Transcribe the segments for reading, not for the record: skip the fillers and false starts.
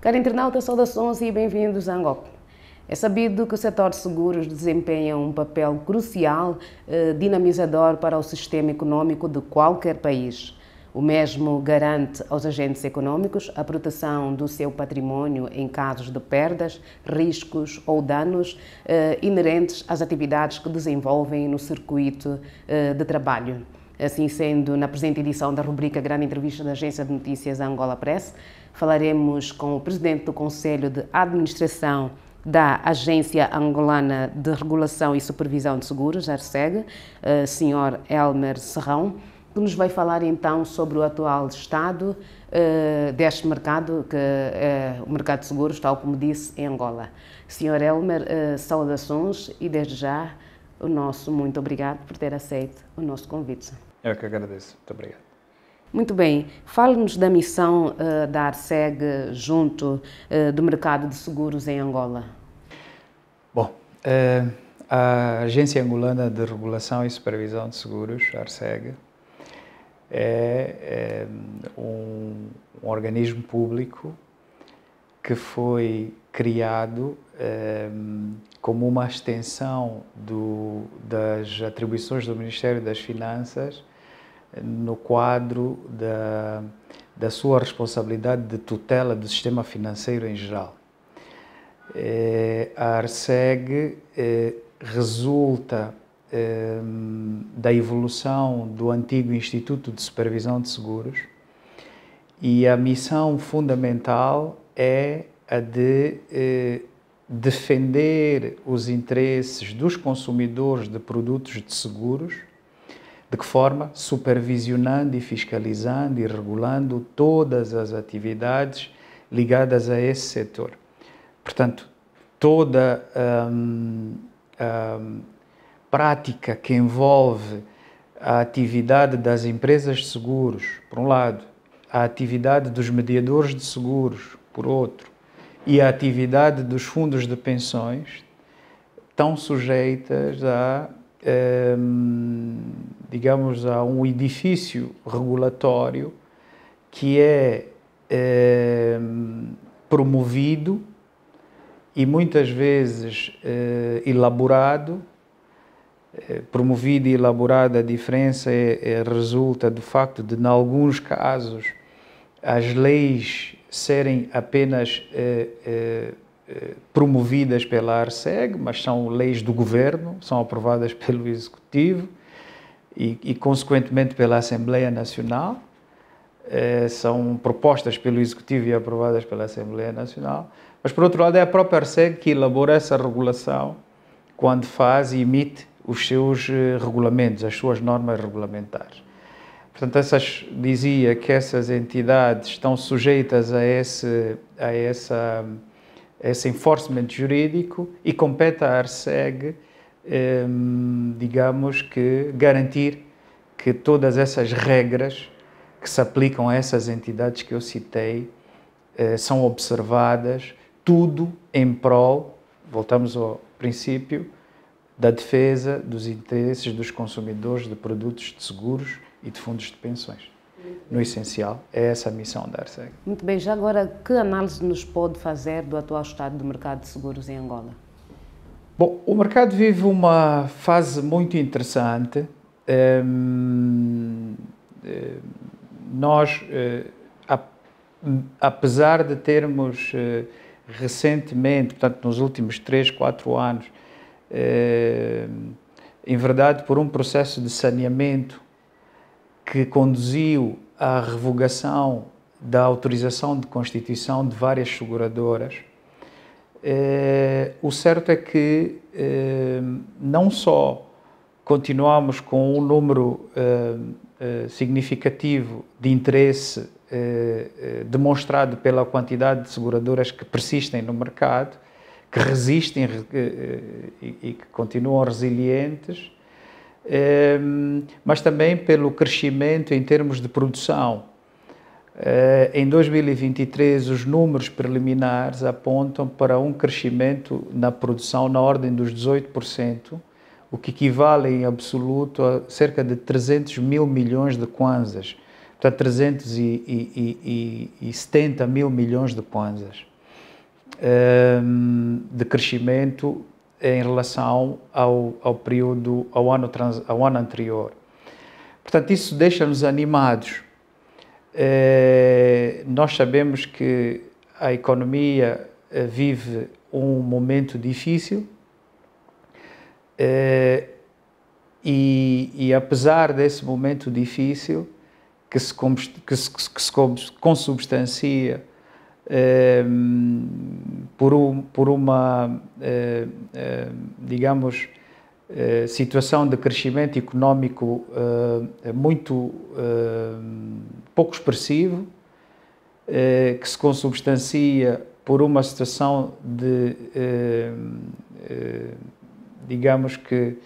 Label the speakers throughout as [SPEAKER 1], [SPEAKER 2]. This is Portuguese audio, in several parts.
[SPEAKER 1] Caro internauta, saudações e bem-vindos à Angop. É sabido que o setor de seguros desempenha um papel crucial, dinamizador para o sistema econômico de qualquer país. O mesmo garante aos agentes econômicos a proteção do seu património em casos de perdas, riscos ou danos inerentes às atividades que desenvolvem no circuito de trabalho. Assim sendo, na presente edição da rubrica Grande Entrevista da Agência de Notícias Angola Press, falaremos com o presidente do Conselho de Administração da Agência Angolana de Regulação e Supervisão de Seguros, ARCEG, Sr. Elmer Serrão, que nos vai falar então sobre o atual estado deste mercado, que é o mercado de seguros, tal como disse, em Angola. Sr. Elmer, saudações e desde já o nosso muito obrigado por ter aceito o nosso convite.
[SPEAKER 2] Eu que agradeço. Muito obrigado.
[SPEAKER 1] Muito bem. Fale-nos da missão da ARCEG junto do mercado de seguros em Angola.
[SPEAKER 2] Bom, a Agência Angolana de Regulação e Supervisão de Seguros, a ARCEG, é um organismo público que foi criado como uma extensão das atribuições do Ministério das Finanças no quadro da sua responsabilidade de tutela do sistema financeiro em geral. A ARCEG resulta da evolução do antigo Instituto de Supervisão de Seguros e a missão fundamental é a de defender os interesses dos consumidores de produtos de seguros. De que forma? Supervisionando e fiscalizando e regulando todas as atividades ligadas a esse setor. Portanto, toda a prática que envolve a atividade das empresas de seguros, por um lado, a atividade dos mediadores de seguros, por outro, e a atividade dos fundos de pensões, estão sujeitas digamos, a um edifício regulatório que é promovido e muitas vezes elaborado. Promovido e elaborado, a diferença resulta do facto de, em alguns casos, as leis serem apenas promovidas pela ARCEG, mas são leis do Governo, são aprovadas pelo Executivo e consequentemente, pela Assembleia Nacional, são propostas pelo Executivo e aprovadas pela Assembleia Nacional, mas, por outro lado, é a própria ARCEG que elabora essa regulação quando faz e emite os seus regulamentos, as suas normas regulamentares. Portanto, dizia que essas entidades estão sujeitas a esse enforcement jurídico e compete à ARCEG, digamos que, garantir que todas essas regras que se aplicam a essas entidades que eu citei são observadas, tudo em prol, voltamos ao princípio, da defesa dos interesses dos consumidores de produtos de seguros e de fundos de pensões. No essencial, é essa a missão da ARCEG.
[SPEAKER 1] Muito bem, já agora, que análise nos pode fazer do atual estado do mercado de seguros em Angola?
[SPEAKER 2] Bom, o mercado vive uma fase muito interessante. Nós, apesar de termos recentemente, portanto, nos últimos 3, 4 anos, em verdade, por um processo de saneamento que conduziu à revogação da autorização de constituição de várias seguradoras, o certo é que não só continuamos com um número significativo de interesse demonstrado pela quantidade de seguradoras que persistem no mercado, que resistem e que continuam resilientes, mas também pelo crescimento em termos de produção. Em 2023, os números preliminares apontam para um crescimento na produção na ordem dos 18%, o que equivale em absoluto a cerca de 300 mil milhões de kwanzas, portanto 370 mil milhões de kwanzas. de crescimento em relação ao período, ao ano anterior. Portanto, isso deixa-nos animados. Nós sabemos que a economia vive um momento difícil e apesar desse momento difícil, que se consubstancia por uma, digamos, situação de crescimento económico muito pouco expressivo, que se consubstancia por uma situação de, digamos que,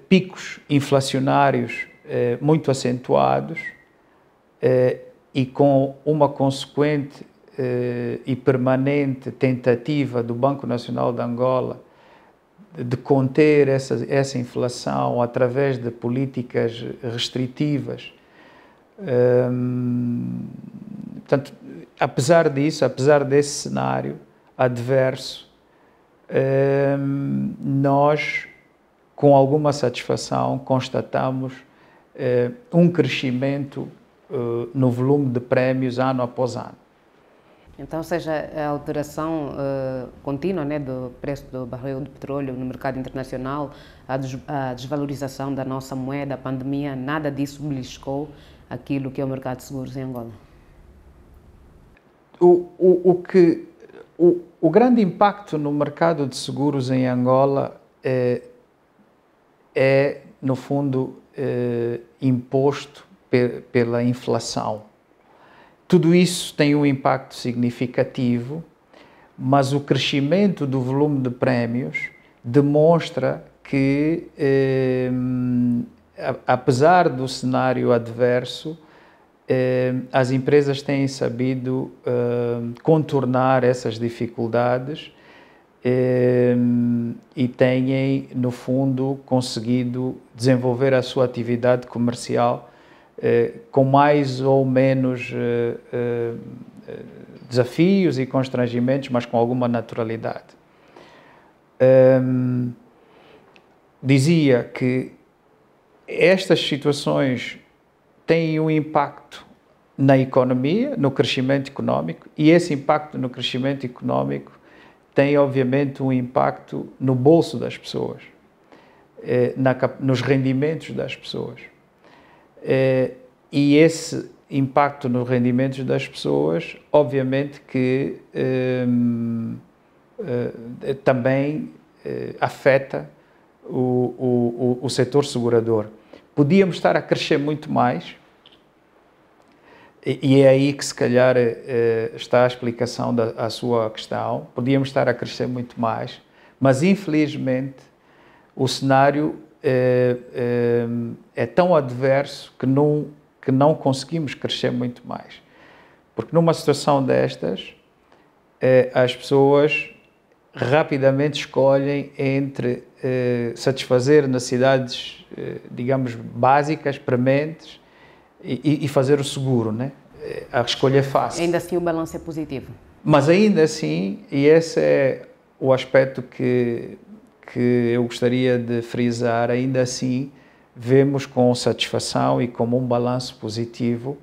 [SPEAKER 2] picos inflacionários muito acentuados e com uma consequente e permanente tentativa do Banco Nacional de Angola de conter essa inflação através de políticas restritivas. Portanto, apesar disso, apesar desse cenário adverso, nós, com alguma satisfação, constatamos um crescimento no volume de prémios ano após ano.
[SPEAKER 1] Então, seja a alteração contínua, né, do preço do barril de petróleo no mercado internacional, a desvalorização da nossa moeda, a pandemia, nada disso beliscou aquilo que é o mercado de seguros em Angola?
[SPEAKER 2] O grande impacto no mercado de seguros em Angola é no fundo, imposto pela inflação. Tudo isso tem um impacto significativo, mas o crescimento do volume de prémios demonstra que, apesar do cenário adverso, as empresas têm sabido contornar essas dificuldades e têm, no fundo, conseguido desenvolver a sua atividade comercial com mais ou menos desafios e constrangimentos, mas com alguma naturalidade. Dizia que estas situações têm um impacto na economia, no crescimento económico, e esse impacto no crescimento económico tem, obviamente, um impacto no bolso das pessoas, nos rendimentos das pessoas. E esse impacto nos rendimentos das pessoas, obviamente que também afeta o setor segurador. Podíamos estar a crescer muito mais, e é aí que se calhar está a explicação da sua questão. Podíamos estar a crescer muito mais, mas infelizmente o cenário é tão adverso que não conseguimos crescer muito mais. Porque numa situação destas, as pessoas rapidamente escolhem entre satisfazer necessidades, digamos, básicas, prementes, e fazer o seguro, né? A escolha é fácil.
[SPEAKER 1] Ainda assim o balanço é positivo.
[SPEAKER 2] Mas ainda assim, e esse é o aspecto que eu gostaria de frisar, ainda assim vemos com satisfação e como um balanço positivo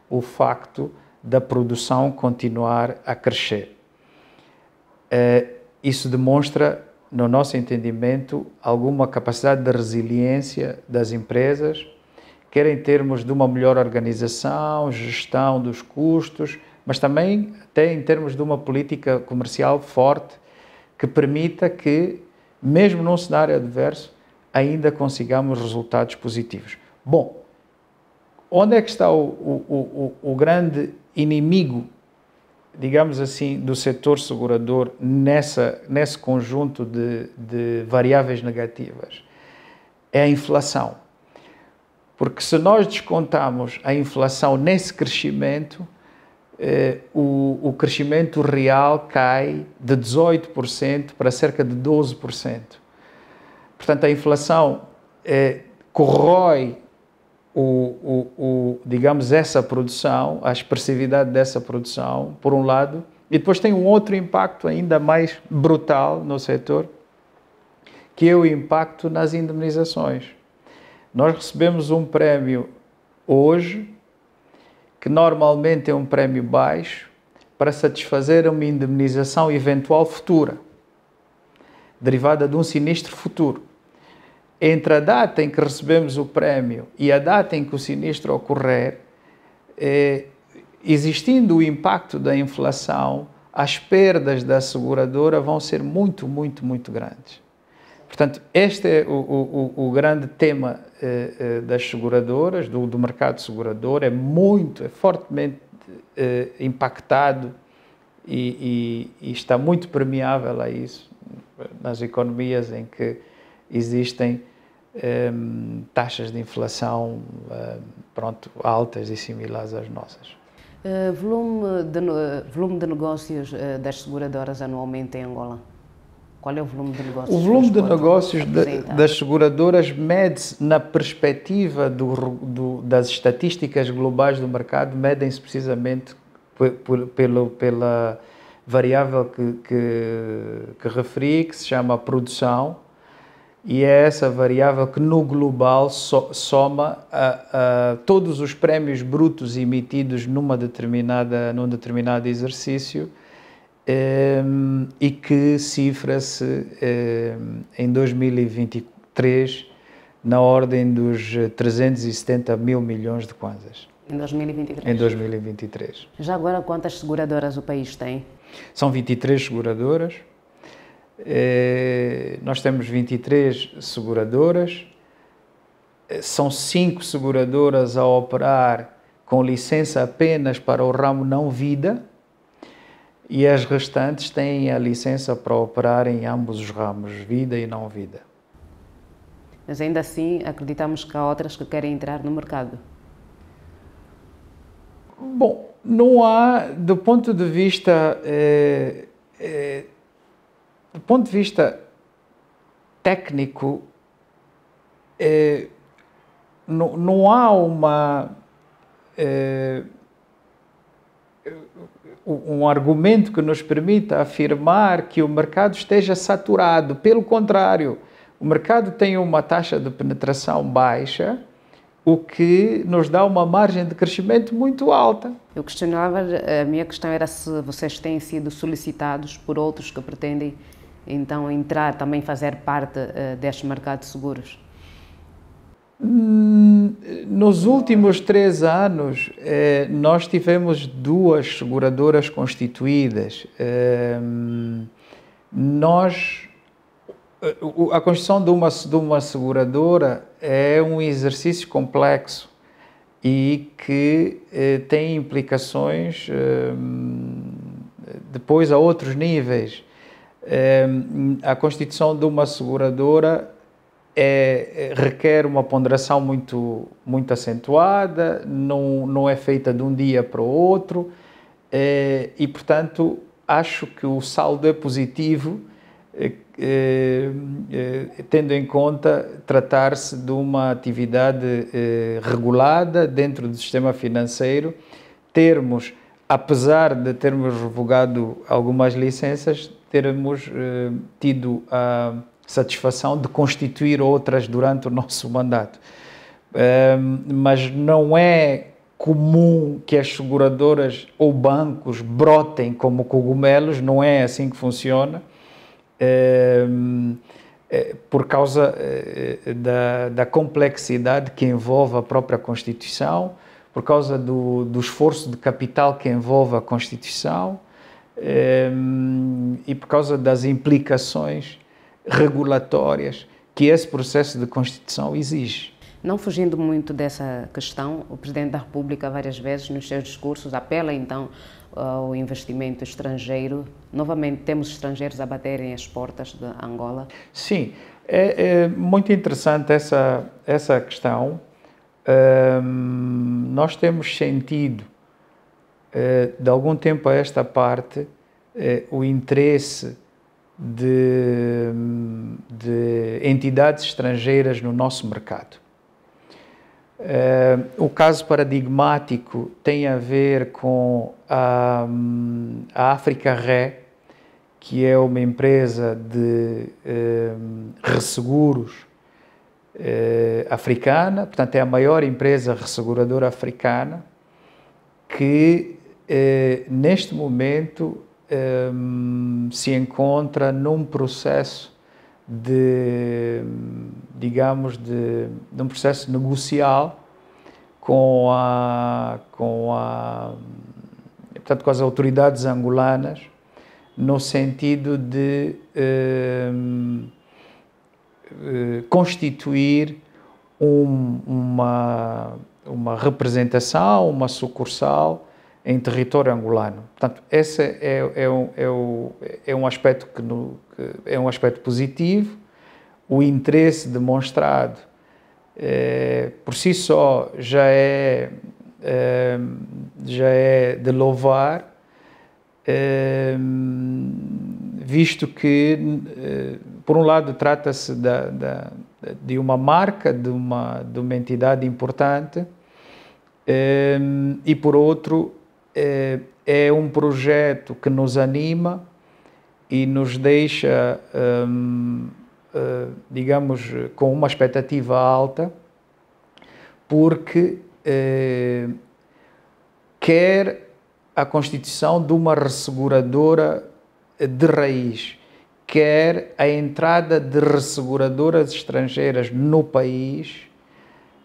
[SPEAKER 2] o facto da produção continuar a crescer. Isso demonstra, no nosso entendimento, alguma capacidade de resiliência das empresas, quer em termos de uma melhor organização, gestão dos custos, mas também até em termos de uma política comercial forte que permita que, mesmo num cenário adverso, ainda consigamos resultados positivos. Bom, onde é que está o grande inimigo, digamos assim, do setor segurador nesse conjunto de variáveis negativas? É a inflação. Porque se nós descontamos a inflação nesse crescimento, o crescimento real cai de 18% para cerca de 12%. Portanto, a inflação corrói digamos, essa produção, a expressividade dessa produção, por um lado, e depois tem um outro impacto ainda mais brutal no setor, que é o impacto nas indemnizações. Nós recebemos um prémio hoje, que normalmente é um prémio baixo, para satisfazer uma indemnização eventual futura, derivada de um sinistro futuro. Entre a data em que recebemos o prémio e a data em que o sinistro ocorrer, existindo o impacto da inflação, as perdas da seguradora vão ser muito, muito, muito grandes. Portanto, este é o grande tema das seguradoras, do mercado segurador, é fortemente impactado e está muito permeável a isso nas economias em que existem taxas de inflação altas e similares às nossas.
[SPEAKER 1] Volume de negócios das seguradoras anualmente em Angola? Qual é o volume de negócios?
[SPEAKER 2] O volume de negócios das seguradoras mede-se na perspectiva das estatísticas globais do mercado, medem-se precisamente pela variável que referi, que se chama produção, e é essa variável que no global soma a todos os prémios brutos emitidos num determinado exercício, e que cifra-se em 2023 na ordem dos 370 mil milhões de kwanzas.
[SPEAKER 1] Em 2023?
[SPEAKER 2] Em 2023.
[SPEAKER 1] Já agora, quantas seguradoras o país tem?
[SPEAKER 2] São 23 seguradoras. Nós temos 23 seguradoras. São 5 seguradoras a operar com licença apenas para o ramo não-vida, e as restantes têm a licença para operar em ambos os ramos, vida e não-vida.
[SPEAKER 1] Mas ainda assim, acreditamos que há outras que querem entrar no mercado?
[SPEAKER 2] Bom, não há, do ponto de vista técnico, não há um argumento que nos permita afirmar que o mercado esteja saturado. Pelo contrário, o mercado tem uma taxa de penetração baixa, o que nos dá uma margem de crescimento muito alta.
[SPEAKER 1] Eu questionava, a minha questão era se vocês têm sido solicitados por outros que pretendem então entrar, também fazer parte deste mercado de seguros.
[SPEAKER 2] Nos últimos 3 anos, nós tivemos 2 seguradoras constituídas. A constituição de uma seguradora é um exercício complexo e que tem implicações depois a outros níveis. A constituição de uma seguradora requer uma ponderação muito, muito acentuada, não é feita de um dia para o outro, e, portanto, acho que o saldo é positivo, tendo em conta tratar-se de uma atividade regulada dentro do sistema financeiro, apesar de termos revogado algumas licenças, termos tido a satisfação de constituir outras durante o nosso mandato. Mas não é comum que as seguradoras ou bancos brotem como cogumelos, não é assim que funciona, por causa da complexidade que envolve a própria Constituição, por causa do esforço de capital que envolve a Constituição, e por causa das implicações regulatórias que esse processo de Constituição exige.
[SPEAKER 1] Não fugindo muito dessa questão, o Presidente da República várias vezes nos seus discursos apela então ao investimento estrangeiro. Novamente temos estrangeiros a baterem as portas de Angola.
[SPEAKER 2] Sim, é muito interessante essa questão. Nós temos sentido de algum tempo a esta parte o interesse de entidades estrangeiras no nosso mercado. O caso paradigmático tem a ver com a Africa Re, que é uma empresa de resseguros africana, portanto é a maior empresa resseguradora africana, que neste momento se encontra num processo num processo negocial com as autoridades angolanas, no sentido de constituir uma representação, uma sucursal em território angolano. Portanto, esse é um aspecto é um aspecto positivo. O interesse demonstrado por si só já é de louvar, visto que, por um lado, trata-se de uma marca, de uma entidade importante, e, por outro, é um projeto que nos anima e nos deixa, digamos, com uma expectativa alta, porque quer a constituição de uma resseguradora de raiz, quer a entrada de resseguradoras estrangeiras no país,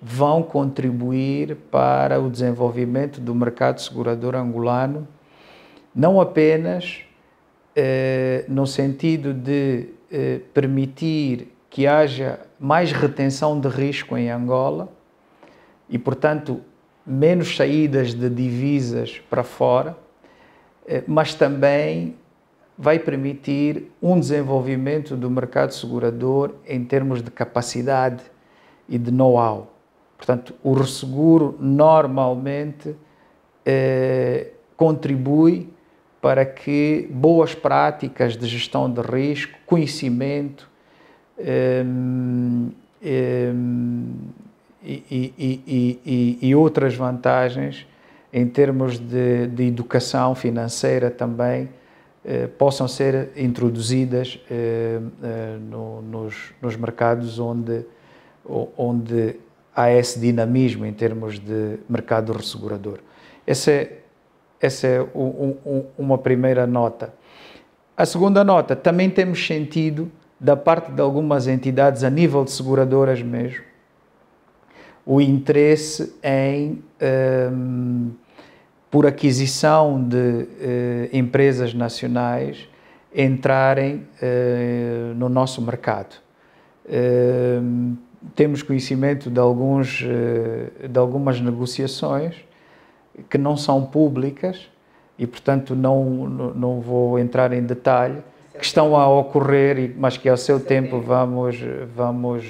[SPEAKER 2] vão contribuir para o desenvolvimento do mercado segurador angolano, não apenas no sentido de permitir que haja mais retenção de risco em Angola e, portanto, menos saídas de divisas para fora, mas também vai permitir um desenvolvimento do mercado segurador em termos de capacidade e de know-how. Portanto, o resseguro normalmente contribui para que boas práticas de gestão de risco, conhecimento e outras vantagens em termos de educação financeira também possam ser introduzidas nos mercados onde há esse dinamismo em termos de mercado ressegurador. Essa é uma primeira nota. A segunda nota, também temos sentido, da parte de algumas entidades a nível de seguradoras mesmo, o interesse em, por aquisição de empresas nacionais, entrarem no nosso mercado. Temos conhecimento de algumas negociações que não são públicas e, portanto, não vou entrar em detalhe, que estão a ocorrer, mas que ao seu tempo vamos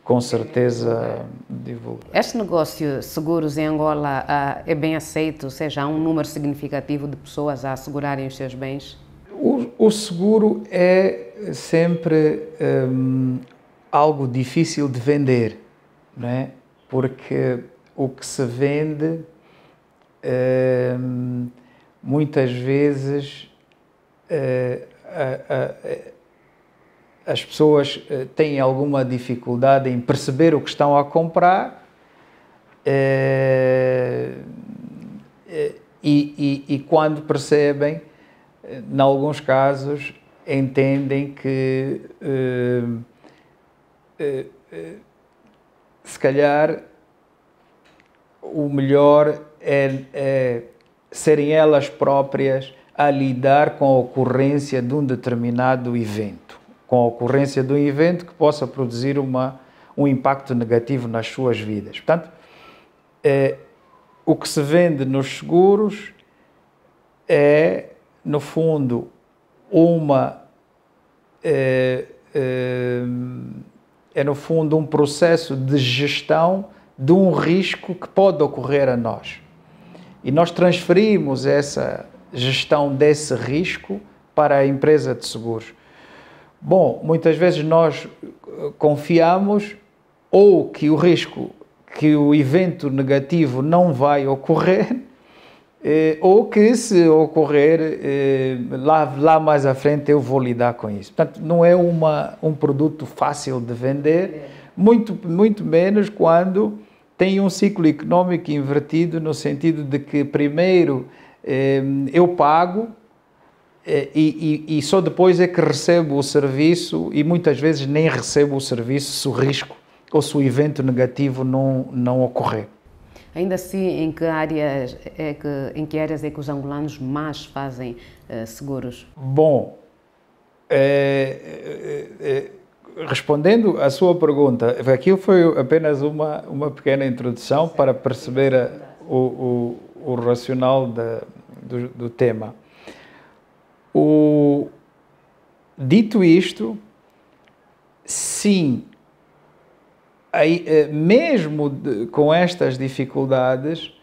[SPEAKER 2] com certeza divulgar.
[SPEAKER 1] Este negócio de seguros em Angola é bem aceito, ou seja, há um número significativo de pessoas a assegurarem os seus bens?
[SPEAKER 2] O seguro é sempre algo difícil de vender, não é? Porque o que se vende muitas vezes as pessoas têm alguma dificuldade em perceber o que estão a comprar e quando percebem, em alguns casos, entendem que se calhar o melhor é serem elas próprias a lidar com a ocorrência de um determinado evento, com a ocorrência de um evento que possa produzir um impacto negativo nas suas vidas. Portanto, o que se vende nos seguros é, no fundo, um processo de gestão de um risco que pode ocorrer a nós. E nós transferimos essa gestão desse risco para a empresa de seguros. Bom, muitas vezes nós confiamos ou que o risco que o evento negativo não vai ocorrer, ou que se ocorrer, lá mais à frente eu vou lidar com isso. Portanto, não é um produto fácil de vender, muito menos quando tem um ciclo económico invertido, no sentido de que primeiro eu pago e só depois é que recebo o serviço, e muitas vezes nem recebo o serviço se o risco ou se o evento negativo não ocorrer.
[SPEAKER 1] Ainda assim, em que áreas é que os angolanos mais fazem seguros?
[SPEAKER 2] Bom, respondendo à sua pergunta, aquilo foi apenas uma pequena introdução para perceber o racional do tema. Dito isto, sim, mesmo com estas dificuldades,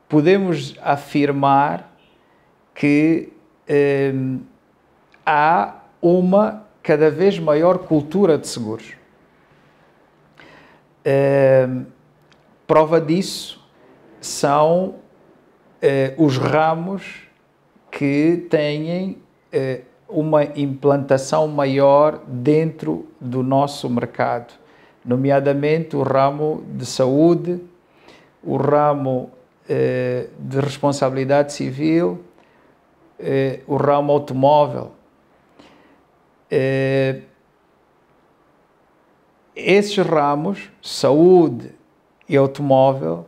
[SPEAKER 2] podemos afirmar que há uma cada vez maior cultura de seguros. Prova disso são os ramos que têm uma implantação maior dentro do nosso mercado, nomeadamente o ramo de saúde, o ramo de responsabilidade civil, o ramo automóvel. Esses ramos, saúde e automóvel,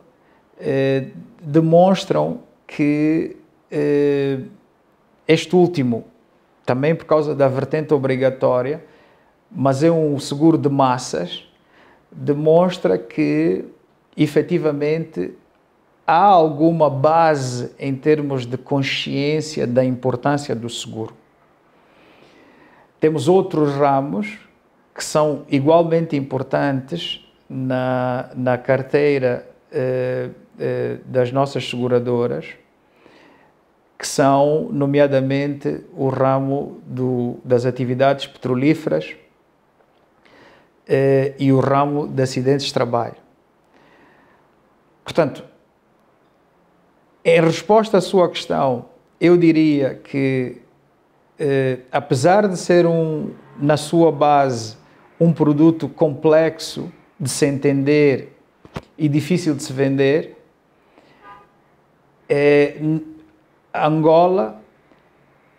[SPEAKER 2] demonstram que este último, também por causa da vertente obrigatória, mas é um seguro de massas, demonstra que, efetivamente, há alguma base em termos de consciência da importância do seguro. Temos outros ramos que são igualmente importantes na carteira das nossas seguradoras, que são, nomeadamente, o ramo das atividades petrolíferas e o ramo de acidentes de trabalho. Portanto, em resposta à sua questão, eu diria que, apesar de ser na sua base, um produto complexo de se entender e difícil de se vender, Angola,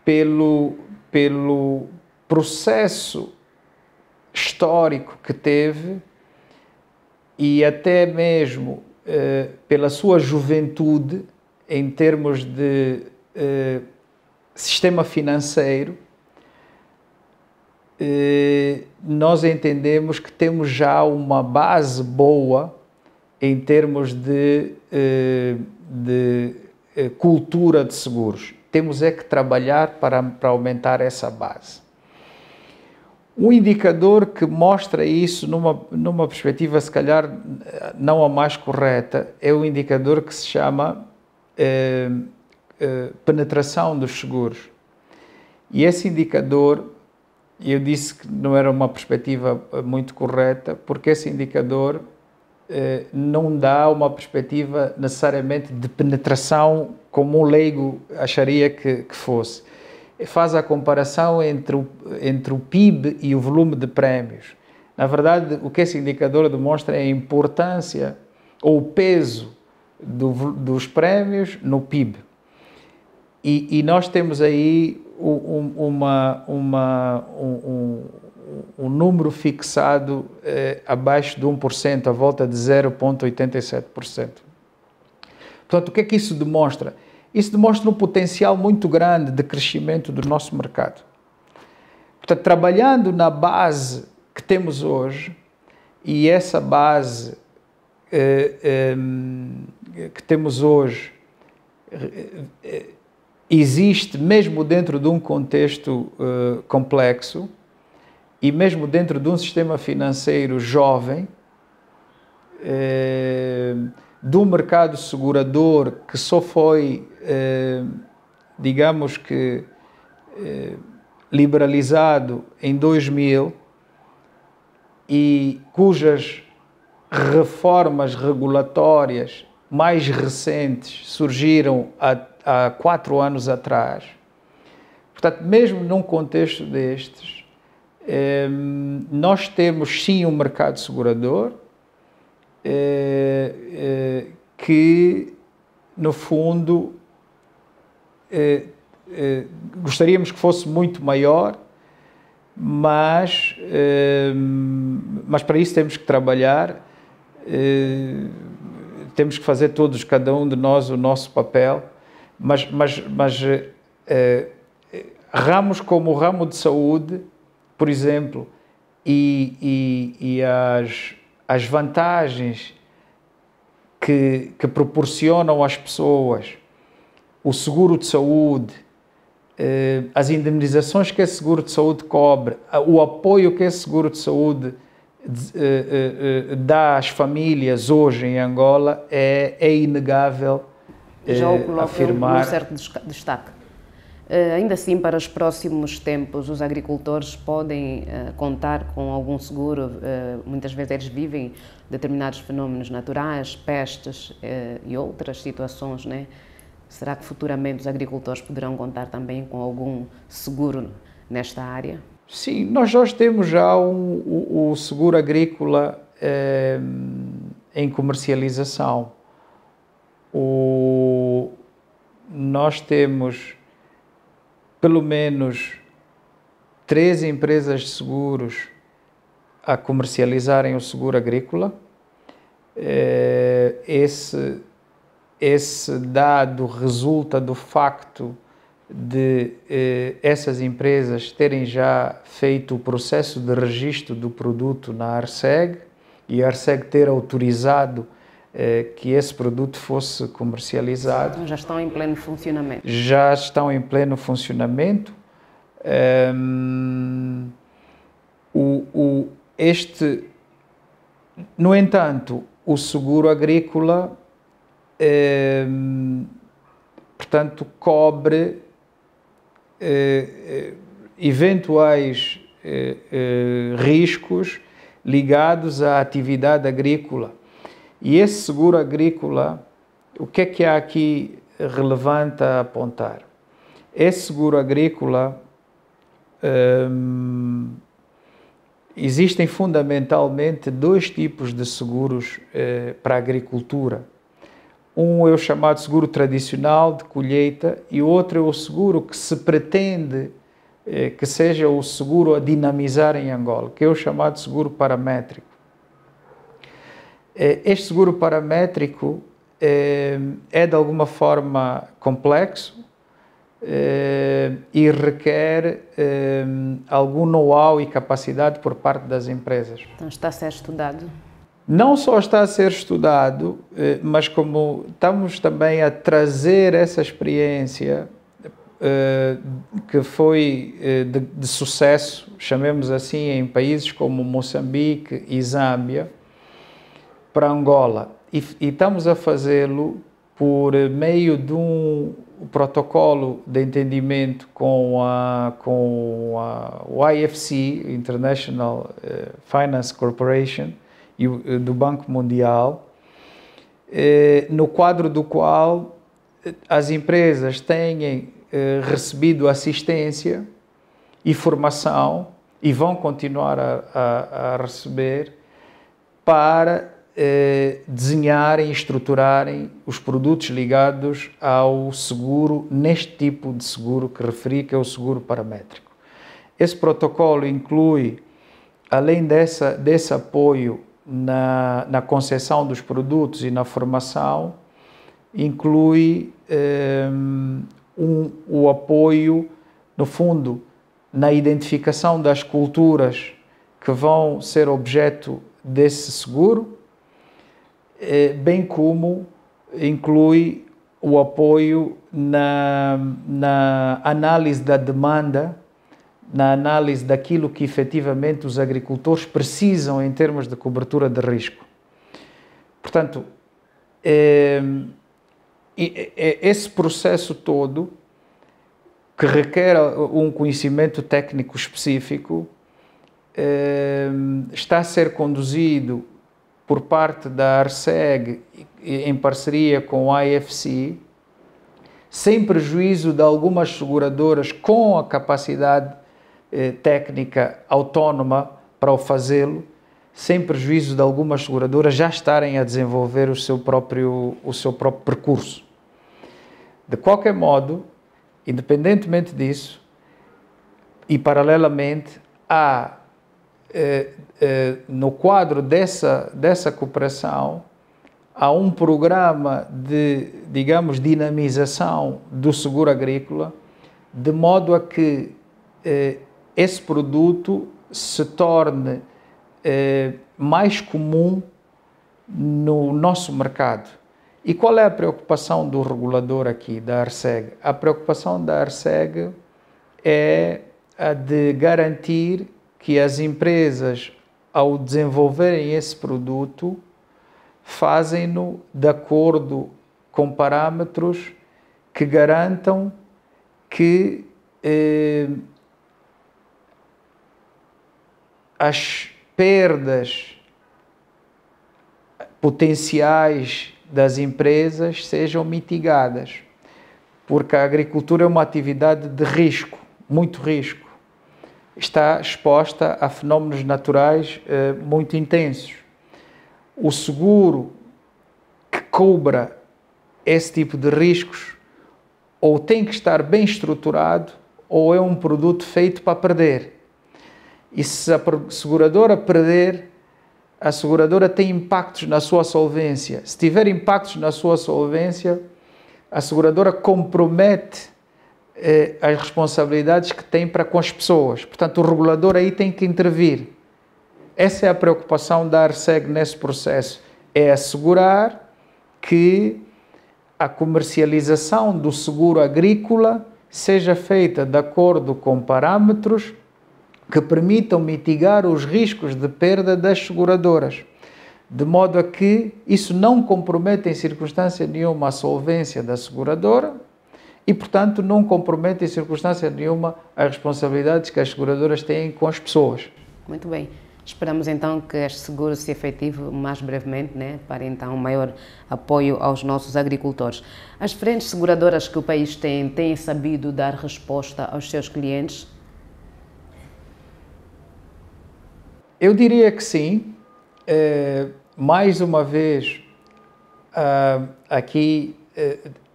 [SPEAKER 2] pelo processo histórico que teve e até mesmo pela sua juventude em termos de sistema financeiro, nós entendemos que temos já uma base boa em termos de cultura de seguros. Temos é que trabalhar para aumentar essa base. Um indicador que mostra isso numa perspectiva, se calhar, não a mais correta, é o indicador que se chama penetração dos seguros. E esse indicador, eu disse que não era uma perspectiva muito correta, porque esse indicador não dá uma perspectiva necessariamente de penetração como um leigo acharia que fosse. Faz a comparação entre o PIB e o volume de prémios. Na verdade, o que esse indicador demonstra é a importância ou o peso dos prémios no PIB. E nós temos aí um número fixado abaixo de 1%, à volta de 0,87%. Portanto, o que é que isso demonstra? Isso demonstra um potencial muito grande de crescimento do nosso mercado. Portanto, trabalhando na base que temos hoje, e essa base que temos hoje existe mesmo dentro de um contexto complexo, e mesmo dentro de um sistema financeiro jovem, de um mercado segurador que só foi, digamos que, liberalizado em 2000 e cujas reformas regulatórias mais recentes surgiram há 4 anos atrás. Portanto, mesmo num contexto destes, nós temos sim um mercado segurador que, no fundo, gostaríamos que fosse muito maior, mas para isso temos que trabalhar, temos que fazer todos, cada um de nós, o nosso papel, mas ramos como o ramo de saúde, por exemplo, e as vantagens que proporcionam às pessoas o seguro de saúde, as indemnizações que esse seguro de saúde cobre, o apoio que esse seguro de saúde dá às famílias hoje em Angola, é inegável
[SPEAKER 1] já o coloca
[SPEAKER 2] afirmar.
[SPEAKER 1] num certo destaque. Ainda assim, para os próximos tempos, os agricultores podem contar com algum seguro. Muitas vezes eles vivem determinados fenómenos naturais, pestes e outras situações, né? Será que futuramente os agricultores poderão contar também com algum seguro nesta área?
[SPEAKER 2] Sim, nós temos já o seguro agrícola em comercialização. Nós temos pelo menos 3 empresas de seguros a comercializarem o seguro agrícola. Esse dado resulta do facto de essas empresas terem já feito o processo de registro do produto na ARCEG e a ARCEG ter autorizado que esse produto fosse comercializado.
[SPEAKER 1] Então já estão em pleno funcionamento.
[SPEAKER 2] Já estão em pleno funcionamento. No entanto, o seguro agrícola, portanto, cobre eventuais riscos ligados à atividade agrícola. E esse seguro agrícola, o que há aqui relevante a apontar? Esse seguro agrícola, existem fundamentalmente 2 tipos de seguros para a agricultura. Um é o chamado seguro tradicional de colheita e o outro é o seguro que se pretende que seja o seguro a dinamizar em Angola, que é o chamado seguro paramétrico. Este seguro paramétrico é de alguma forma complexo e requer algum know-how e capacidade por parte das empresas.
[SPEAKER 1] Então está a ser estudado?
[SPEAKER 2] Não só está a ser estudado, mas como estamos também a trazer essa experiência que foi de sucesso, chamemos assim, em países como Moçambique e Zâmbia, para Angola. E estamos a fazê-lo por meio de um protocolo de entendimento com o IFC, International Finance Corporation, e do Banco Mundial, no quadro do qual as empresas têm recebido assistência e formação e vão continuar a receber para desenharem e estruturarem os produtos ligados ao seguro, neste tipo de seguro que referi, que é o seguro paramétrico. Esse protocolo inclui, além desse apoio na concessão dos produtos e na formação, inclui o apoio, no fundo, na identificação das culturas que vão ser objeto desse seguro, bem como inclui o apoio na análise da demanda, na análise daquilo que efetivamente os agricultores precisam em termos de cobertura de risco. Portanto, esse processo todo, que requer um conhecimento técnico específico, está a ser conduzido por parte da ARCEG, em parceria com a IFC, sem prejuízo de algumas seguradoras com a capacidade técnica autónoma para o fazê-lo, sem prejuízo de algumas seguradoras já estarem a desenvolver o seu próprio percurso. De qualquer modo, independentemente disso, e paralelamente, há, no quadro dessa cooperação, há um programa de, digamos, dinamização do seguro agrícola, de modo a que esse produto se torne mais comum no nosso mercado. E qual é a preocupação do regulador aqui, da ARCEG? A preocupação da ARCEG é a de garantir que as empresas, ao desenvolverem esse produto, fazem-no de acordo com parâmetros que garantam que as perdas potenciais das empresas sejam mitigadas, porque a agricultura é uma atividade de risco, muito risco. Está exposta a fenómenos naturais muito intensos. O seguro que cobra esse tipo de riscos ou tem que estar bem estruturado ou é um produto feito para perder. E se a seguradora perder, a seguradora tem impactos na sua solvência. Se tiver impactos na sua solvência, a seguradora compromete as responsabilidades que tem para com as pessoas. Portanto, o regulador aí tem que intervir. Essa é a preocupação da ARCEG nesse processo, é assegurar que a comercialização do seguro agrícola seja feita de acordo com parâmetros que permitam mitigar os riscos de perda das seguradoras, de modo a que isso não comprometa em circunstância nenhuma a solvência da seguradora e, portanto, não compromete em circunstância nenhuma as responsabilidades que as seguradoras têm com as pessoas.
[SPEAKER 1] Muito bem. Esperamos então que este seguro se efetive mais brevemente, né, para então maior apoio aos nossos agricultores. As diferentes seguradoras que o país tem, têm sabido dar resposta aos seus clientes?
[SPEAKER 2] Eu diria que sim. Mais uma vez, aqui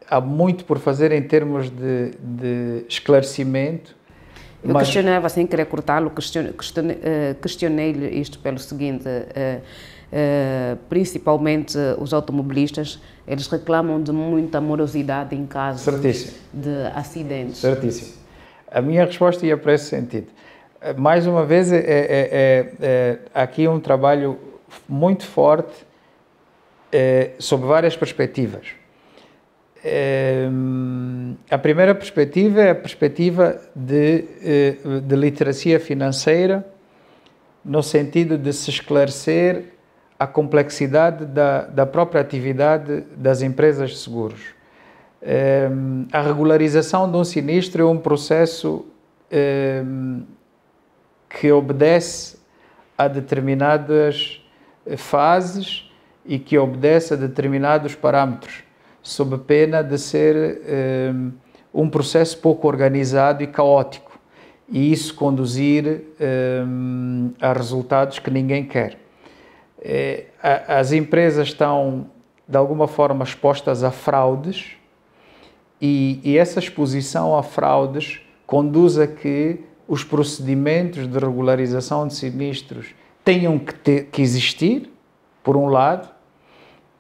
[SPEAKER 2] há muito por fazer em termos de esclarecimento.
[SPEAKER 1] Eu questionava, sem querer cortá-lo, questionei-lhe isto pelo seguinte, principalmente os automobilistas, eles reclamam de muita morosidade em casos
[SPEAKER 2] Certíssimo.
[SPEAKER 1] de acidentes.
[SPEAKER 2] Certíssimo. A minha resposta ia para esse sentido. Mais uma vez, aqui um trabalho muito forte sob várias perspectivas. A primeira perspectiva é a perspectiva de literacia financeira, no sentido de se esclarecer a complexidade da própria atividade das empresas de seguros. A regularização de um sinistro é um processo que obedece a determinadas fases e que obedece a determinados parâmetros, sob pena de ser um processo pouco organizado e caótico, e isso conduzir a resultados que ninguém quer. As empresas estão, de alguma forma, expostas a fraudes, e essa exposição a fraudes conduz a que os procedimentos de regularização de sinistros tenham que existir, por um lado,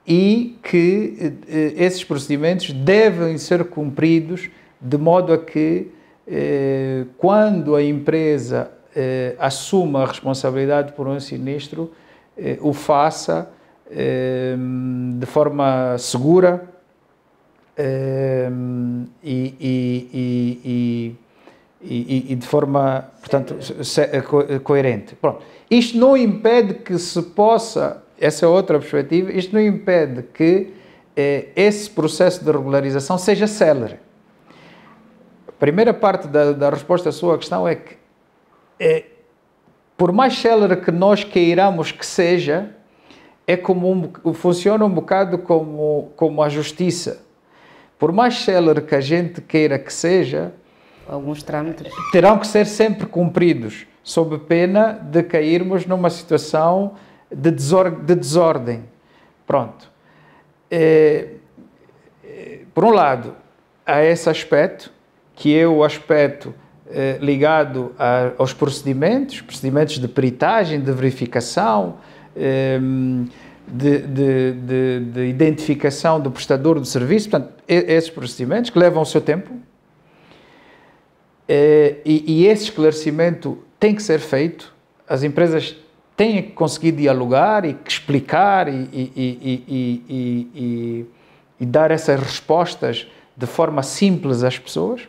[SPEAKER 2] e que esses procedimentos devem ser cumpridos de modo a que, quando a empresa assuma a responsabilidade por um sinistro, o faça de forma segura e de forma, portanto, coerente. Pronto. Isto não impede que se possa, essa é outra perspectiva, isto não impede que esse processo de regularização seja célere. A primeira parte da resposta à sua questão é que, por mais célere que nós queiramos que seja, é funciona um bocado como a justiça. Por mais célere que a gente queira que seja,
[SPEAKER 1] alguns trâmites
[SPEAKER 2] terão que ser sempre cumpridos, sob pena de cairmos numa situação de desordem. Pronto. Por um lado, há esse aspecto, que é o aspecto ligado aos procedimentos de peritagem, de verificação, de identificação do prestador do serviço, portanto, esses procedimentos que levam o seu tempo, e esse esclarecimento tem que ser feito, as empresas têm que conseguir dialogar e explicar e dar essas respostas de forma simples às pessoas,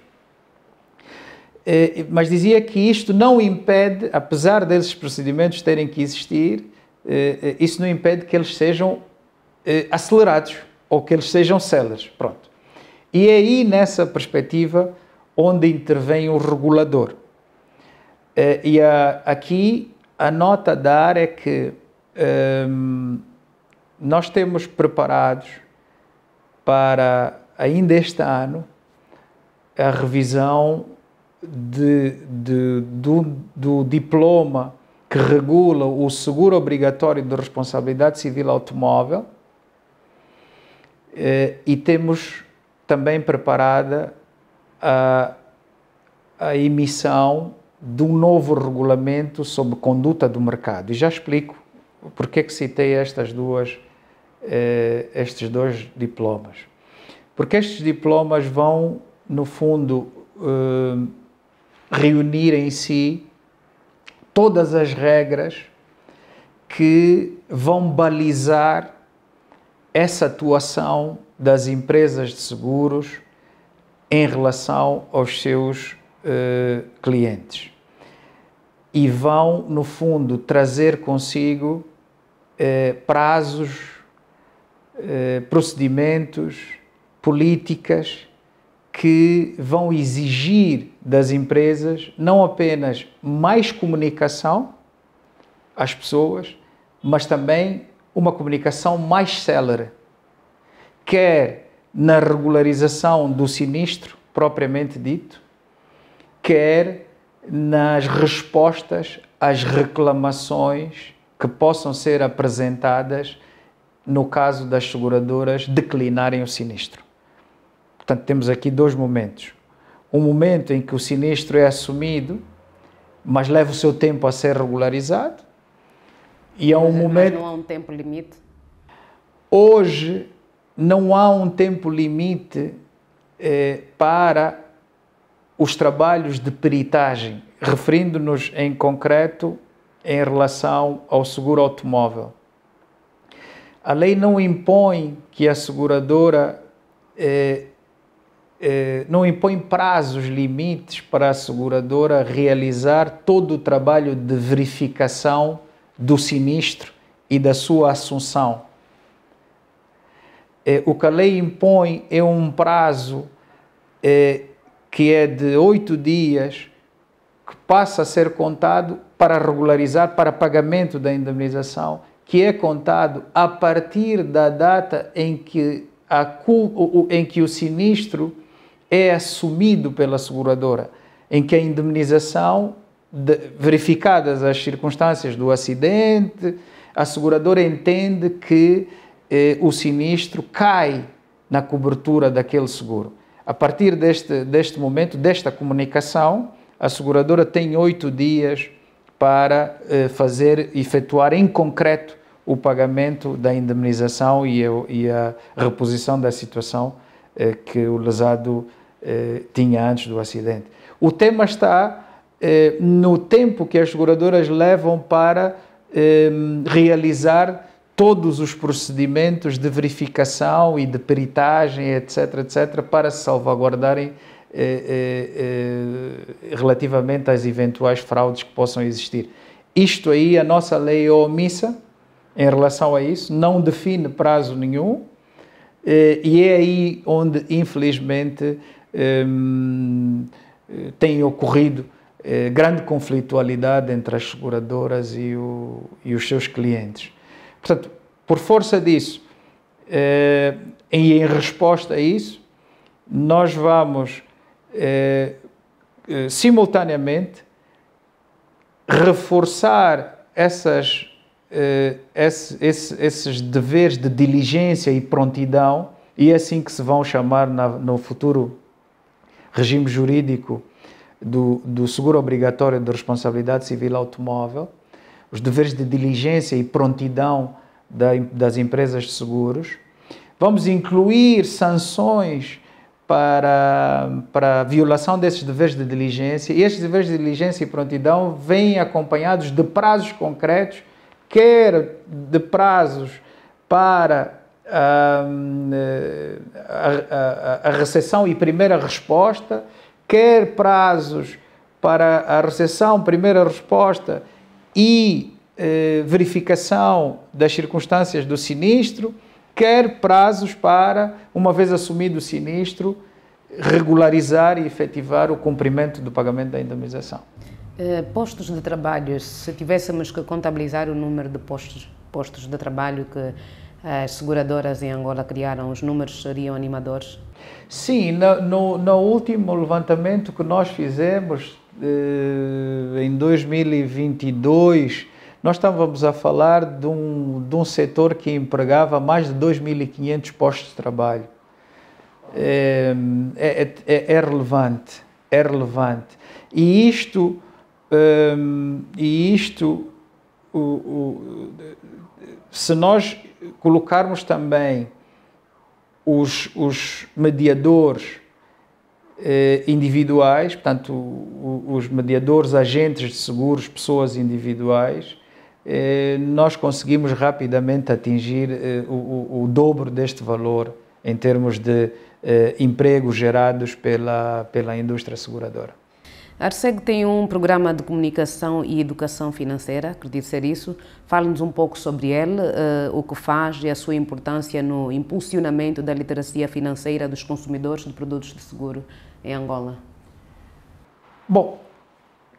[SPEAKER 2] mas dizia que isto não impede, apesar desses procedimentos terem que existir, isso não impede que eles sejam acelerados ou que eles sejam céleres. Pronto. E é aí, nessa perspectiva, onde intervém o regulador. Aqui a nota a dar é que nós temos preparados para, ainda este ano, a revisão do diploma que regula o seguro obrigatório de responsabilidade civil automóvel, e temos também preparada a emissão de um novo regulamento sobre conduta do mercado. E já explico porque é que citei estes dois diplomas. Porque estes diplomas vão, no fundo, reunir em si todas as regras que vão balizar essa atuação das empresas de seguros em relação aos seus clientes. E vão, no fundo, trazer consigo prazos, procedimentos, políticas que vão exigir das empresas não apenas mais comunicação às pessoas, mas também uma comunicação mais célere, quer na regularização do sinistro propriamente dito, quer nas respostas às reclamações que possam ser apresentadas no caso das seguradoras declinarem o sinistro. Portanto, temos aqui dois momentos. Um momento em que o sinistro é assumido, mas leva o seu tempo a ser regularizado, e é um momento...
[SPEAKER 1] Mas não há um tempo limite?
[SPEAKER 2] Hoje não há um tempo limite para os trabalhos de peritagem, referindo-nos em concreto em relação ao seguro automóvel. A lei não impõe que a seguradora não impõe prazos limites para a seguradora realizar todo o trabalho de verificação do sinistro e da sua assunção. O que a lei impõe é um prazo que é de 8 dias, que passa a ser contado para regularizar, para pagamento da indemnização, que é contado a partir da data em que o sinistro é assumido pela seguradora, em que a indemnização, verificadas as circunstâncias do acidente, a seguradora entende que o sinistro cai na cobertura daquele seguro. A partir deste momento, desta comunicação, a seguradora tem 8 dias para efetuar em concreto o pagamento da indemnização e a reposição da situação que o lesado tinha antes do acidente. O tema está no tempo que as seguradoras levam para realizar todos os procedimentos de verificação e de peritagem, etc., etc., para se salvaguardarem relativamente às eventuais fraudes que possam existir. Isto aí, a nossa lei é omissa em relação a isso, não define prazo nenhum, e é aí onde, infelizmente, tem ocorrido grande conflitualidade entre as seguradoras e os seus clientes. Portanto, por força disso, em resposta a isso, nós vamos simultaneamente reforçar esses deveres de diligência e prontidão, e é assim que se vão chamar no futuro regime jurídico do seguro obrigatório de responsabilidade civil automóvel, os deveres de diligência e prontidão das empresas de seguros. Vamos incluir sanções para a violação desses deveres de diligência, e estes deveres de diligência e prontidão vêm acompanhados de prazos concretos, quer de prazos para a recepção e primeira resposta, quer prazos para a recepção, primeira resposta e verificação das circunstâncias do sinistro, quer prazos para, uma vez assumido o sinistro, regularizar e efetivar o cumprimento do pagamento da indemnização.
[SPEAKER 1] Postos de trabalho, se tivéssemos que contabilizar o número de postos de trabalho que as seguradoras em Angola criaram, os números seriam animadores?
[SPEAKER 2] Sim, no último levantamento que nós fizemos, em 2022, nós estávamos a falar de um setor que empregava mais de 2.500 postos de trabalho. É relevante, é relevante. E isto, se nós colocarmos também os mediadores individuais, portanto, os mediadores, agentes de seguros, pessoas individuais, nós conseguimos rapidamente atingir o dobro deste valor em termos de empregos gerados pela indústria seguradora.
[SPEAKER 1] A Arseg tem um programa de comunicação e educação financeira, acredito ser isso. Fale-nos um pouco sobre ele, o que faz e a sua importância no impulsionamento da literacia financeira dos consumidores de produtos de seguro em Angola.
[SPEAKER 2] Bom,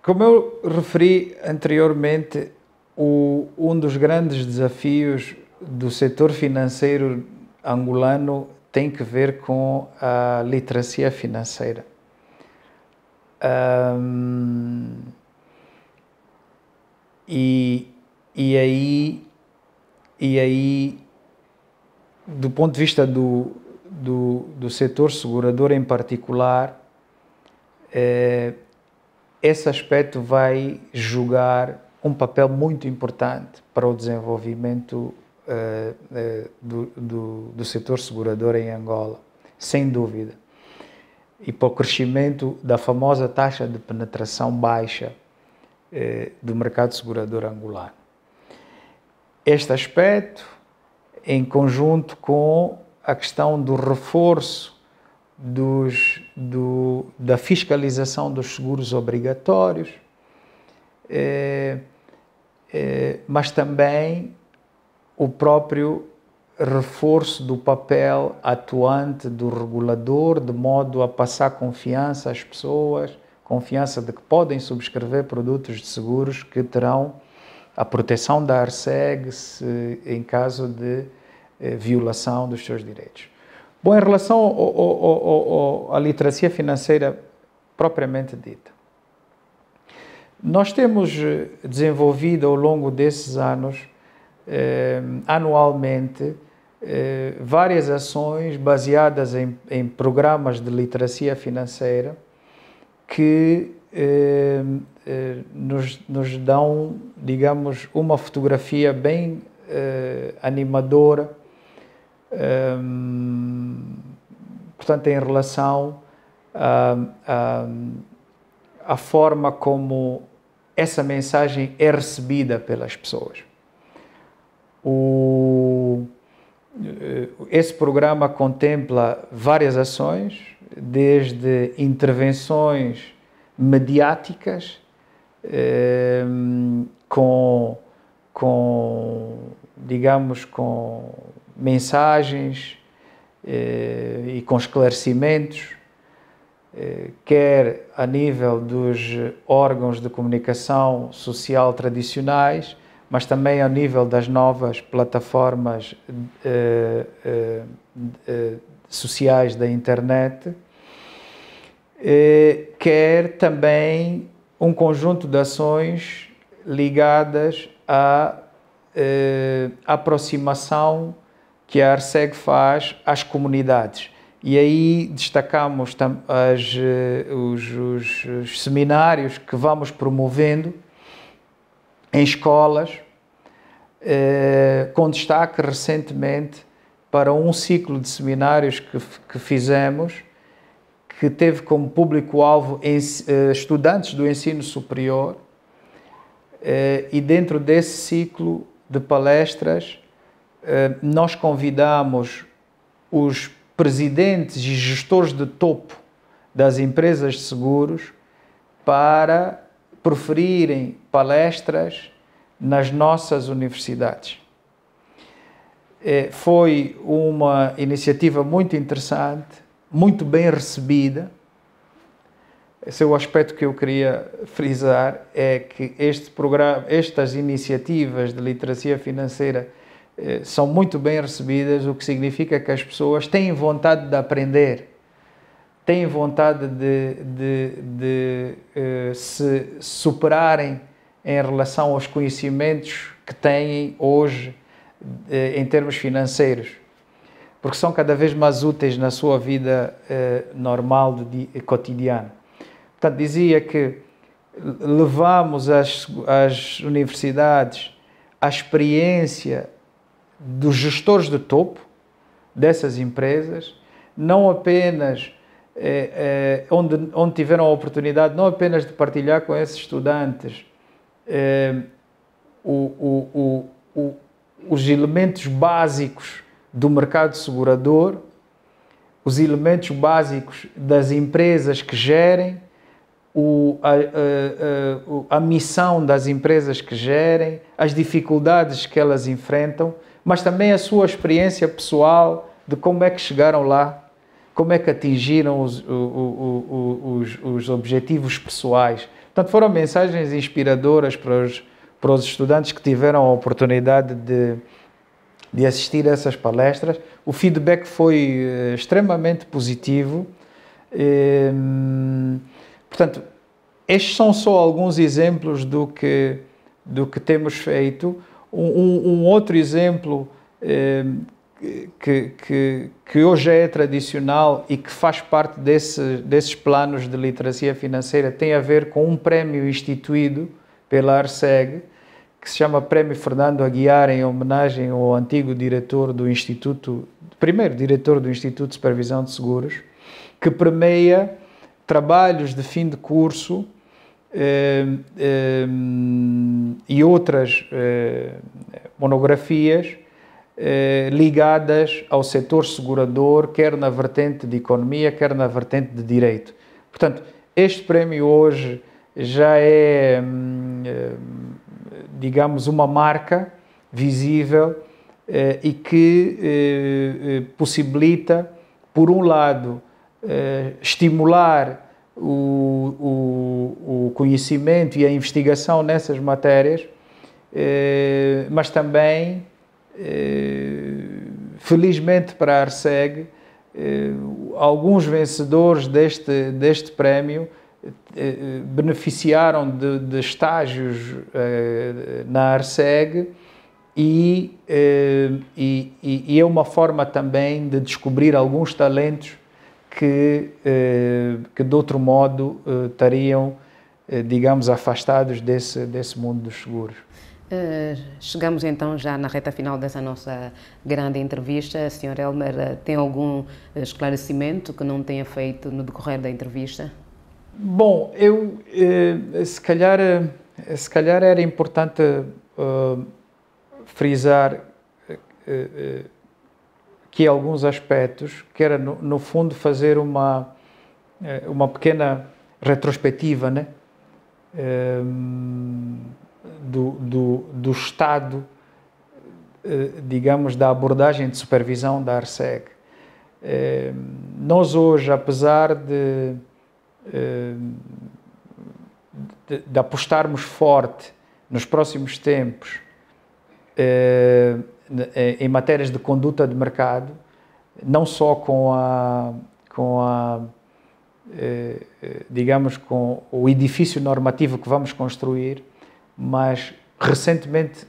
[SPEAKER 2] como eu referi anteriormente, um dos grandes desafios do setor financeiro angolano tem que ver com a literacia financeira. E aí, do ponto de vista do setor segurador em particular, esse aspecto vai jogar um papel muito importante para o desenvolvimento do setor segurador em Angola, sem dúvida. E para o crescimento da famosa taxa de penetração baixa do mercado segurador angolano. Este aspecto, em conjunto com a questão do reforço da fiscalização dos seguros obrigatórios, mas também o próprio reforço do papel atuante do regulador, de modo a passar confiança às pessoas, confiança de que podem subscrever produtos de seguros que terão a proteção da Arseg em caso de violação dos seus direitos. Bom, em relação à literacia financeira propriamente dita, nós temos desenvolvido ao longo desses anos, anualmente, várias ações baseadas em programas de literacia financeira que nos dão, digamos, uma fotografia bem animadora, portanto, em relação à forma como essa mensagem é recebida pelas pessoas. Esse programa contempla várias ações, desde intervenções mediáticas, digamos, com mensagens e com esclarecimentos, quer a nível dos órgãos de comunicação social tradicionais, mas também ao nível das novas plataformas sociais da internet, quer também um conjunto de ações ligadas à aproximação que a ARCEG faz às comunidades. E aí destacamos os seminários que vamos promovendo em escolas, com destaque recentemente para um ciclo de seminários que fizemos, que teve como público-alvo estudantes do ensino superior, e dentro desse ciclo de palestras nós convidamos os presidentes e gestores de topo das empresas de seguros para proferirem palestras nas nossas universidades. Foi uma iniciativa muito interessante, muito bem recebida. Esse é o aspecto que eu queria frisar, é que estas iniciativas de literacia financeira são muito bem recebidas, o que significa que as pessoas têm vontade de aprender, têm vontade de se superarem em relação aos conhecimentos que têm hoje em termos financeiros, porque são cada vez mais úteis na sua vida normal, cotidiana. Portanto, dizia que levamos às universidades a experiência dos gestores de topo dessas empresas, não apenas onde tiveram a oportunidade não apenas de partilhar com esses estudantes os elementos básicos do mercado segurador, os elementos básicos das empresas que gerem, a missão das empresas que gerem, as dificuldades que elas enfrentam, mas também a sua experiência pessoal de como é que chegaram lá, como é que atingiram os objetivos pessoais. Portanto, foram mensagens inspiradoras para os estudantes que tiveram a oportunidade de assistir a essas palestras. O feedback foi extremamente positivo. Portanto, estes são só alguns exemplos do que temos feito. Um outro exemplo que hoje é tradicional e que faz parte desses planos de literacia financeira tem a ver com um prémio instituído pela ARCEG, que se chama Prémio Fernando Aguiar, em homenagem ao antigo diretor do Instituto, primeiro diretor do Instituto de Supervisão de Seguros, que premia trabalhos de fim de curso e outras monografias ligadas ao setor segurador, quer na vertente de economia, quer na vertente de direito. Portanto, este prémio hoje já é, digamos, uma marca visível e que possibilita, por um lado, estimular o conhecimento e a investigação nessas matérias, mas também, felizmente para a ARCEG, alguns vencedores deste prémio beneficiaram de estágios na ARCEG e é uma forma também de descobrir alguns talentos que de outro modo estariam, digamos, afastados desse mundo dos seguros.
[SPEAKER 1] Chegamos então já na reta final dessa nossa grande entrevista. Sr. Elmer, tem algum esclarecimento que não tenha feito no decorrer da entrevista?
[SPEAKER 2] Bom, se calhar era importante frisar aqui alguns aspectos, que era, no fundo, fazer uma pequena retrospectiva, né? Do estado, digamos, da abordagem de supervisão da ARCEG. Nós hoje, apesar de apostarmos forte nos próximos tempos em matérias de conduta de mercado, não só digamos, com o edifício normativo que vamos construir, mas recentemente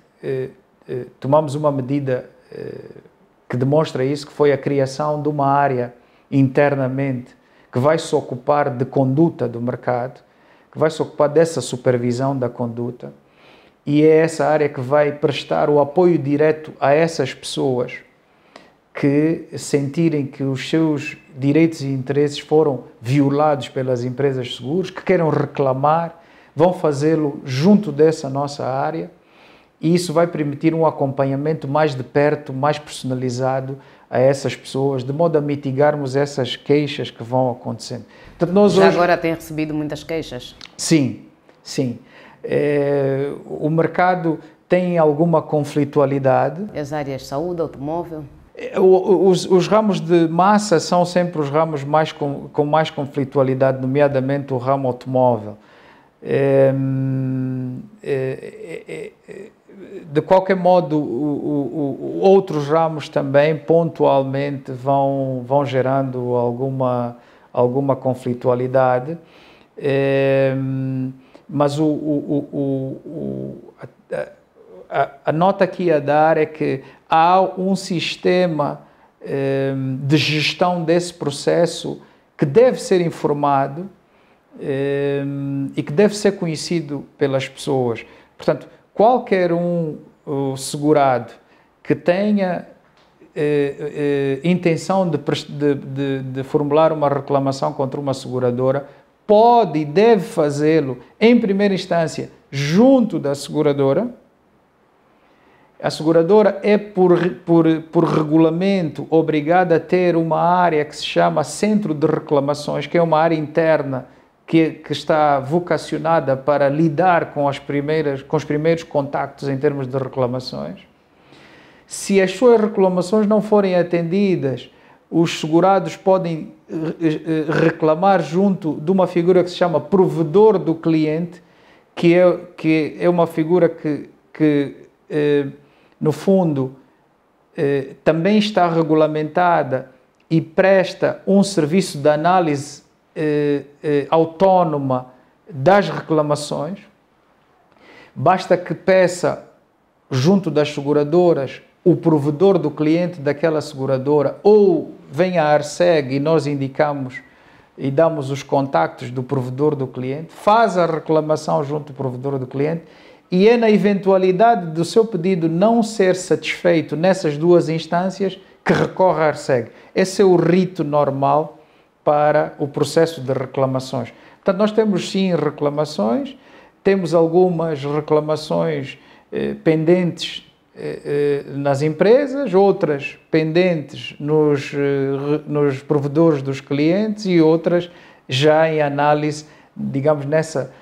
[SPEAKER 2] tomamos uma medida que demonstra isso, que foi a criação de uma área internamente que vai se ocupar de conduta do mercado, que vai se ocupar dessa supervisão da conduta, e é essa área que vai prestar o apoio direto a essas pessoas que sentirem que os seus direitos e interesses foram violados pelas empresas de seguros, que queiram reclamar, vão fazê-lo junto dessa nossa área, e isso vai permitir um acompanhamento mais de perto, mais personalizado a essas pessoas, de modo a mitigarmos essas queixas que vão acontecendo.
[SPEAKER 1] Portanto, nós já hoje... agora tem recebido muitas queixas?
[SPEAKER 2] Sim, sim. O mercado tem alguma conflitualidade.
[SPEAKER 1] As áreas de saúde, automóvel?
[SPEAKER 2] Os ramos de massa são sempre os ramos com mais conflitualidade, nomeadamente o ramo automóvel. De qualquer modo, outros ramos também pontualmente vão gerando alguma conflitualidade, mas a nota aqui a dar é que há um sistema de gestão desse processo que deve ser informado e que deve ser conhecido pelas pessoas. Portanto, qualquer segurado que tenha intenção de formular uma reclamação contra uma seguradora pode e deve fazê-lo em primeira instância junto da seguradora. A seguradora é, por regulamento, obrigada a ter uma área que se chama Centro de Reclamações, que é uma área interna que está vocacionada para lidar com os primeiros contactos em termos de reclamações. Se as suas reclamações não forem atendidas, os segurados podem reclamar junto de uma figura que se chama provedor do cliente, que é uma figura que no fundo, também está regulamentada e presta um serviço de análise autónoma das reclamações. Basta que peça, junto das seguradoras, o provedor do cliente daquela seguradora, ou venha a ARSEG e nós indicamos e damos os contactos do provedor do cliente, faz a reclamação junto do provedor do cliente, e é na eventualidade do seu pedido não ser satisfeito nessas duas instâncias que recorre à ARSEG. Esse é o rito normal para o processo de reclamações. Portanto, nós temos sim reclamações, temos algumas reclamações pendentes nas empresas, outras pendentes nos provedores dos clientes e outras já em análise, digamos, nessa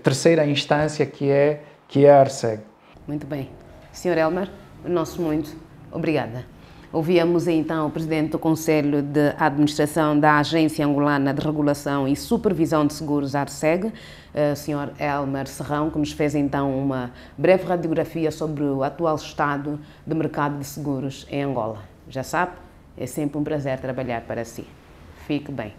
[SPEAKER 2] terceira instância que é a ARSEG.
[SPEAKER 1] Muito bem. Sr. Elmer, nosso muito obrigada. Ouvíamos então o Presidente do Conselho de Administração da Agência Angolana de Regulação e Supervisão de Seguros, ARSEG, Sr. Elmer Serrão, que nos fez então uma breve radiografia sobre o atual estado do mercado de seguros em Angola. Já sabe, é sempre um prazer trabalhar para si. Fique bem.